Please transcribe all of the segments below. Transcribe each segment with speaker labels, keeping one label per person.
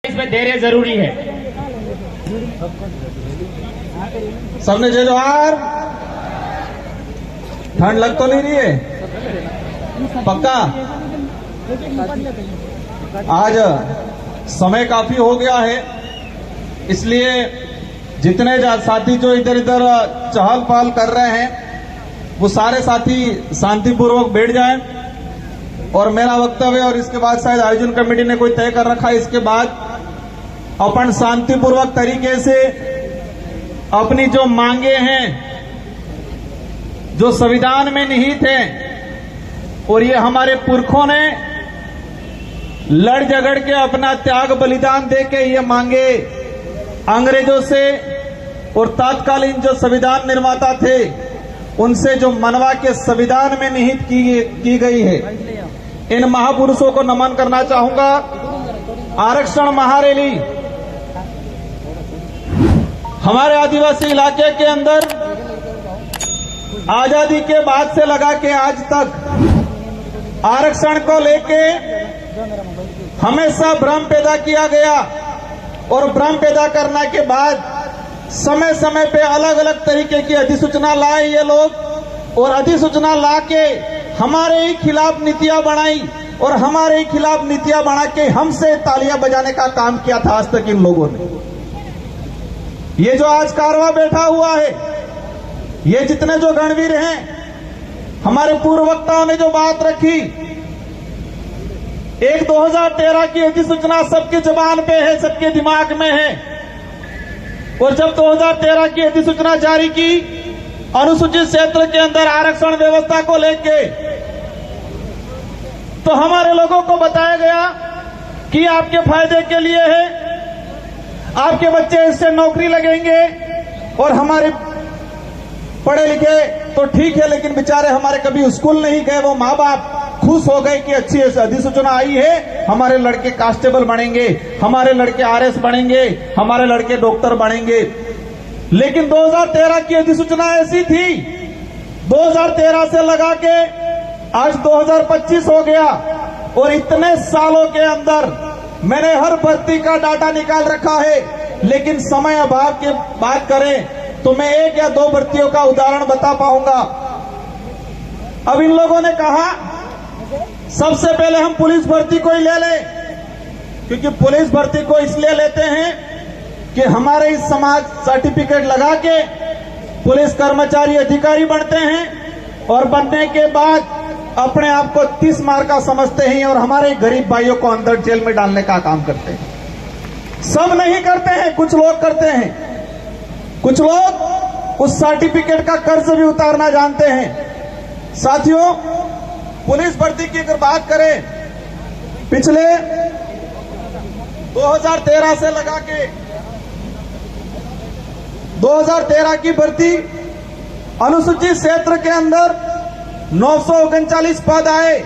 Speaker 1: इसमें धैर्य जरूरी है।
Speaker 2: सबने जय जोहार। ठंड लग तो नहीं रही है? पक्का? आज समय काफी हो गया है, इसलिए जितने साथी जो इधर इधर चहल पहल कर रहे हैं वो सारे साथी शांतिपूर्वक बैठ जाएं। और मेरा वक्तव्य और इसके बाद शायद आयोजन कमेटी ने कोई तय कर रखा है, इसके बाद अपन शांतिपूर्वक तरीके से अपनी जो मांगे हैं जो संविधान में निहित हैं, और ये हमारे पुरखों ने लड़ झगड़ के अपना त्याग बलिदान दे के ये मांगे अंग्रेजों से और तत्कालीन जो संविधान निर्माता थे उनसे जो मनवा के संविधान में निहित की गई है, इन महापुरुषों को नमन करना चाहूंगा। आरक्षण महारैली हमारे आदिवासी इलाके के अंदर आजादी के बाद से लगा के आज तक आरक्षण को लेके हमेशा भ्रम पैदा किया गया, और भ्रम पैदा करने के बाद समय समय पे अलग अलग तरीके की अधिसूचना लाए ये लोग, और अधिसूचना ला के हमारे ही खिलाफ नीतियां बनाई, और हमारे ही खिलाफ नीतियां बना के हमसे तालियां बजाने का काम किया था आज तक इन लोगों ने। ये जो आज कारवा बैठा हुआ है, ये जितने जो गणवीर हैं, हमारे पूर्व वक्ताओं ने जो बात रखी, एक 2013 की अधिसूचना सबकी जबान पे है, सबके दिमाग में है। और जब 2013 की अधिसूचना जारी की अनुसूचित क्षेत्र के अंदर आरक्षण व्यवस्था को लेके, तो हमारे लोगों को बताया गया कि आपके फायदे के लिए है, आपके बच्चे इससे नौकरी लगेंगे, और हमारे पढ़े लिखे तो ठीक है, लेकिन बेचारे हमारे कभी स्कूल नहीं गए, वो माँ बाप खुश हो गए कि अच्छी अधिसूचना आई है, हमारे लड़के कांस्टेबल बनेंगे, हमारे लड़के आरएस बनेंगे, हमारे लड़के डॉक्टर बनेंगे। लेकिन 2013 की अधिसूचना ऐसी थी, 2013 से लगा के आज 2025 हो गया, और इतने सालों के अंदर मैंने हर भर्ती का डाटा निकाल रखा है, लेकिन समय अभाव की बात करें तो मैं एक या दो भर्तियों का उदाहरण बता पाऊंगा। अब इन लोगों ने कहा सबसे पहले हम पुलिस भर्ती को ही ले लें, क्योंकि पुलिस भर्ती को इसलिए लेते हैं कि हमारे इस समाज सर्टिफिकेट लगा के पुलिस कर्मचारी अधिकारी बनते हैं, और बनने के बाद अपने आप को 30 मार का समझते हैं, और हमारे गरीब भाइयों को अंदर जेल में डालने का काम करते हैं। सब नहीं करते हैं, कुछ लोग करते हैं। कुछ लोग उस सर्टिफिकेट का कर्ज भी उतारना जानते हैं। साथियों, पुलिस भर्ती की अगर बात करें, पिछले 2013 से लगा के 2013 की भर्ती अनुसूचित क्षेत्र के अंदर 939 पद आए,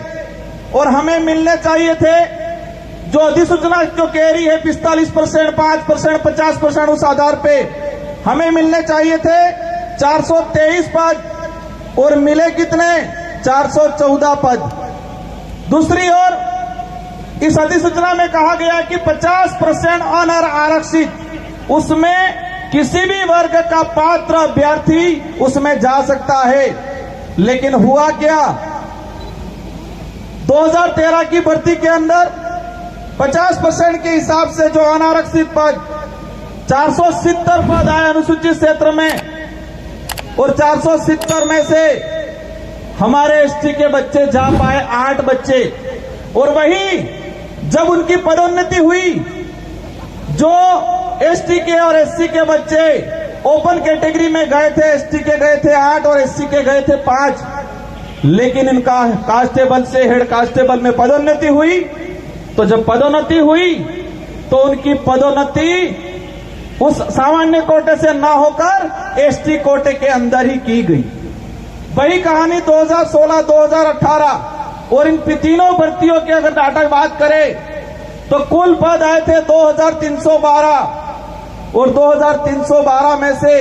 Speaker 2: और हमें मिलने चाहिए थे जो अधिसूचना जो कह रही है 45%, 5%, 50%, उस आधार पे हमें मिलने चाहिए थे 423 पद, और मिले कितने? 414 पद। दूसरी ओर इस अधिसूचना में कहा गया कि 50% अनर आरक्षित, उसमें किसी भी वर्ग का पात्र अभ्यर्थी उसमें जा सकता है। लेकिन हुआ क्या? 2013 की भर्ती के अंदर 50% के हिसाब से जो अनारक्षित पद 470 पद आए अनुसूचित क्षेत्र में, और 470 में से हमारे एसटी के बच्चे जा पाए 8 बच्चे। और वही जब उनकी पदोन्नति हुई, जो एसटी के और एससी के बच्चे ओपन कैटेगरी में गए थे, एसटी के गए थे 8 और एससी के गए थे 5, लेकिन इनका कांस्टेबल से हेड कांस्टेबल में पदोन्नति हुई। तो जब पदोन्नति हुई तो उनकी पदोन्नति उस सामान्य कोटे से ना होकर एसटी कोटे के अंदर ही की गई। वही कहानी 2016, 2018, और इन तीनों भर्तियों की अगर डाटा बात करें तो कुल पद आए थे 2312, और 2312 में से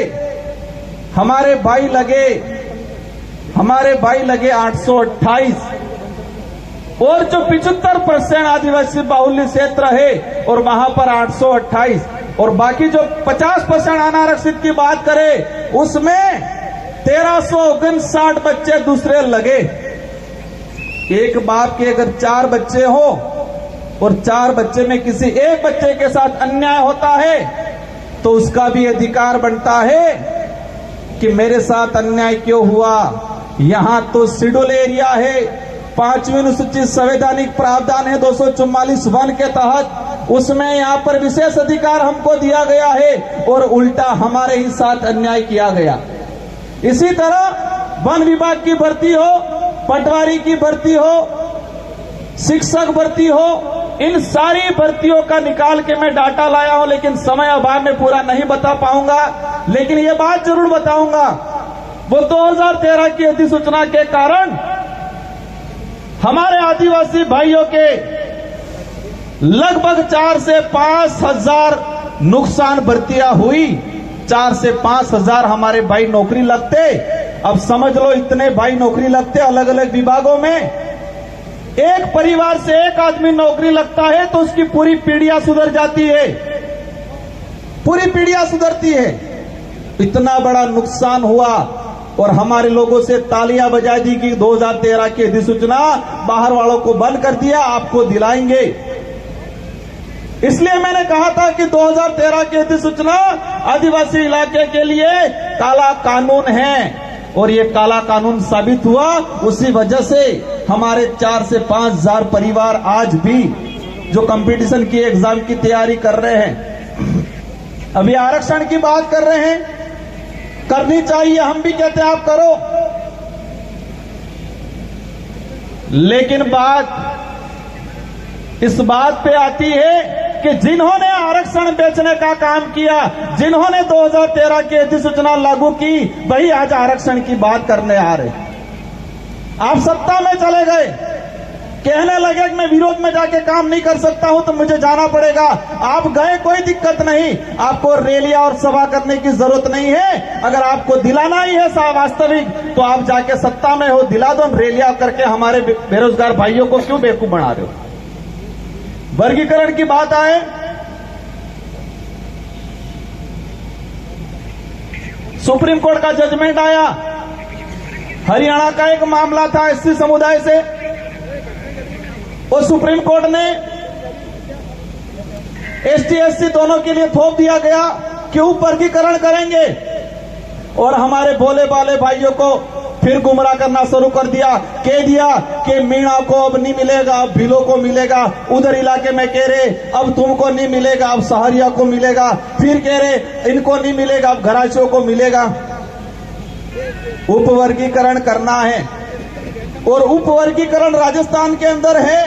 Speaker 2: हमारे भाई लगे 828, और जो 75% आदिवासी बाहुल्य क्षेत्र है और वहां पर 828 और बाकी जो 50% अनारक्षित की बात करें उसमें 1359 बच्चे दूसरे लगे। एक बाप के अगर 4 बच्चे हो और 4 बच्चे में किसी एक बच्चे के साथ अन्याय होता है तो उसका भी अधिकार बनता है कि मेरे साथ अन्याय क्यों हुआ। यहां तो शेड्यूल एरिया है, 5वीं अनुसूचित संवैधानिक प्रावधान है 244(1) के तहत, उसमें यहां पर विशेष अधिकार हमको दिया गया है और उल्टा हमारे ही साथ अन्याय किया गया। इसी तरह वन विभाग की भर्ती हो, पटवारी की भर्ती हो, शिक्षक भर्ती हो, इन सारी भर्तियों का निकाल के मैं डाटा लाया हूं, लेकिन समय अभाव में पूरा नहीं बता पाऊंगा। लेकिन ये बात जरूर बताऊंगा, वो 2013 की अधिसूचना के कारण हमारे आदिवासी भाइयों के लगभग 4 से 5 हजार नुकसान भर्तियां हुई। 4 से 5 हजार हमारे भाई नौकरी लगते। अब समझ लो इतने भाई नौकरी लगते अलग अलग विभागों में। एक परिवार से एक आदमी नौकरी लगता है तो उसकी पूरी पीढ़ियां सुधर जाती है, पूरी पीढ़ियां सुधरती है। इतना बड़ा नुकसान हुआ और हमारे लोगों से तालियां बजा दी कि 2013 की अधिसूचना बाहर वालों को बंद कर दिया, आपको दिलाएंगे। इसलिए मैंने कहा था कि 2013 की अधिसूचना आदिवासी इलाके के लिए काला कानून है और ये काला कानून साबित हुआ। उसी वजह से हमारे 4 से 5 हजार परिवार आज भी जो कंपटीशन की एग्जाम की तैयारी कर रहे हैं, अभी आरक्षण की बात कर रहे हैं, करनी चाहिए, हम भी कहते हैं आप करो। लेकिन बात इस बात पे आती है कि जिन्होंने आरक्षण बेचने का काम किया, जिन्होंने 2013 की अधिसूचना लागू की, वही आज आरक्षण की बात करने आ रहे। आप सत्ता में चले गए, कहने लगे कि मैं विरोध में जाके काम नहीं कर सकता हूं तो मुझे जाना पड़ेगा। आप गए, कोई दिक्कत नहीं, आपको रैलियां और सभा करने की जरूरत नहीं है। अगर आपको दिलाना ही है वास्तविक तो आप जाके सत्ता में हो, दिला दो। रैलियां करके हमारे बेरोजगार भाइयों को क्यों बेवकूफ बना रहे हो। वर्गीकरण की बात आए, सुप्रीम कोर्ट का जजमेंट आया, हरियाणा का एक मामला था एससी समुदाय से, और सुप्रीम कोर्ट ने एसटी एससी दोनों के लिए थोप दिया गया कि वर्गीकरण करेंगे। और हमारे भोले भाले भाइयों को फिर गुमराह करना शुरू कर दिया, कह दिया कि मीणा को अब नहीं मिलेगा, अब भीलों को मिलेगा। उधर इलाके में कह रहे अब तुमको नहीं मिलेगा, अब सहारिया को मिलेगा। फिर कह रहे इनको नहीं मिलेगा, अब घराशियों को मिलेगा। उपवर्गीकरण करना है और उपवर्गीकरण राजस्थान के अंदर है।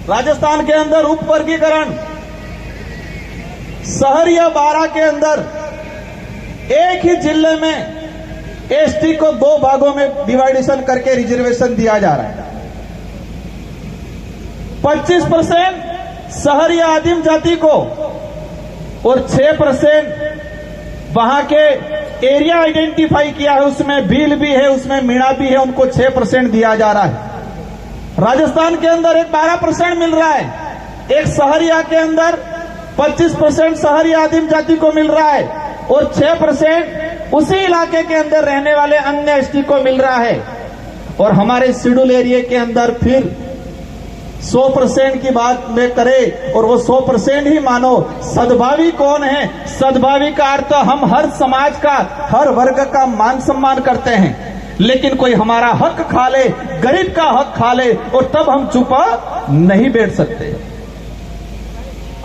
Speaker 2: राजस्थान के अंदर उपवर्गीकरण सहरिया 12 के अंदर एक ही जिले में एसटी को 2 भागों में डिवाइडेशन करके रिजर्वेशन दिया जा रहा है। 25% सहरिया आदिम जाति को और 6% वहां के एरिया आइडेंटिफाई किया है, उसमें भील भी है, उसमें मीणा भी है, उनको 6% दिया जा रहा है। राजस्थान के अंदर एक 12% मिल रहा है, एक सहरिया के अंदर 25% सहरिया आदिम जाति को मिल रहा है और 6% उसी इलाके के अंदर रहने वाले अन्य एसटी को मिल रहा है। और हमारे शेड्यूल एरिया के अंदर फिर 100% की बात में करें और वो 100% ही मानो। सद्भावी कौन है? सद्भावी का अर्थ हम हर समाज का, हर वर्ग का मान सम्मान करते हैं, लेकिन कोई हमारा हक खा ले, गरीब का हक खा ले और तब हम चुपा नहीं बैठ सकते।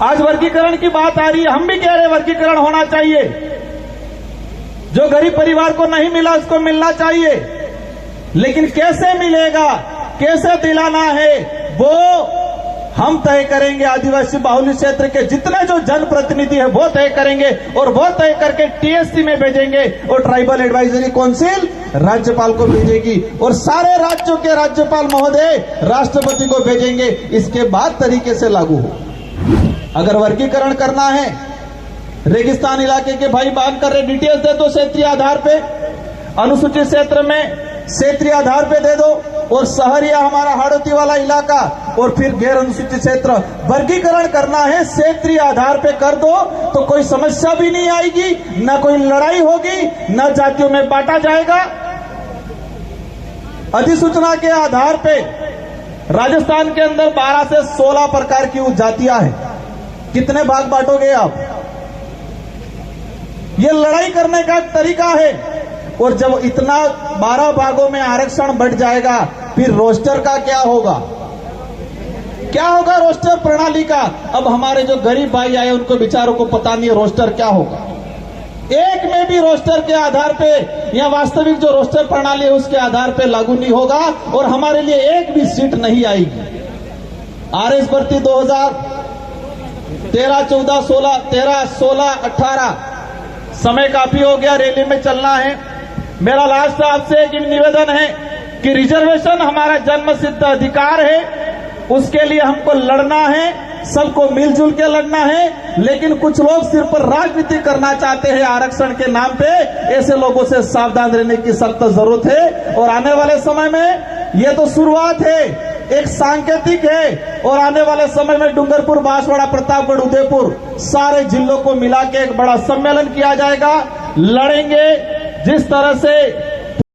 Speaker 2: आज वर्गीकरण की बात आ रही है, हम भी कह रहे वर्गीकरण होना चाहिए। जो गरीब परिवार को नहीं मिला उसको मिलना चाहिए, लेकिन कैसे मिलेगा, कैसे दिलाना है, वो हम तय करेंगे। आदिवासी बाहुल्य क्षेत्र के जितने जो जनप्रतिनिधि है वो तय करेंगे और वो तय करके टीएससी में भेजेंगे और ट्राइबल एडवाइजरी काउंसिल राज्यपाल को भेजेगी और सारे राज्यों के राज्यपाल महोदय राष्ट्रपति को भेजेंगे। इसके बाद तरीके से लागू हो। अगर वर्गीकरण करना है, रेगिस्तान इलाके के भाई बात कर रहे, डिटेल्स दे दो क्षेत्रीय आधार पे, अनुसूचित क्षेत्र में क्षेत्रीय आधार पे दे दो। और शहरिया हमारा हाड़ोती वाला इलाका और फिर गैर अनुसूचित क्षेत्र वर्गीकरण करना है, क्षेत्रीय आधार पे कर दो तो कोई समस्या भी नहीं आएगी, न कोई लड़ाई होगी, न जातियों में बांटा जाएगा। अधिसूचना के आधार पे राजस्थान के अंदर 12 से 16 प्रकार की जातियां हैं। कितने भाग बांटोगे आप? ये लड़ाई करने का तरीका है। और जब इतना 12 भागों में आरक्षण बढ़ जाएगा, फिर रोस्टर का क्या होगा? क्या होगा रोस्टर प्रणाली का? अब हमारे जो गरीब भाई आए उनको बेचारों को पता नहीं है रोस्टर क्या होगा। एक में भी रोस्टर के आधार पे या वास्तविक जो रोस्टर प्रणाली है उसके आधार पे लागू नहीं होगा और हमारे लिए एक भी सीट नहीं आएगी। आरएस भर्ती 2013, 14, 16, 13, 16, 18 समय काफी हो गया, रैली में चलना है। मेरा लास्ट आपसे एक निवेदन है कि रिजर्वेशन हमारा जन्म सिद्ध अधिकार है, उसके लिए हमको लड़ना है, सबको मिलजुल के लड़ना है। लेकिन कुछ लोग सिर्फ राजनीति करना चाहते हैं आरक्षण के नाम पे, ऐसे लोगों से सावधान रहने की सख्त जरूरत है। और आने वाले समय में ये तो शुरुआत है, एक सांकेतिक है, और आने वाले समय में डूंगरपुर, बांसवाड़ा, प्रतापगढ़, उदयपुर सारे जिलों को मिला के एक बड़ा सम्मेलन किया जाएगा। लड़ेंगे जिस तरह से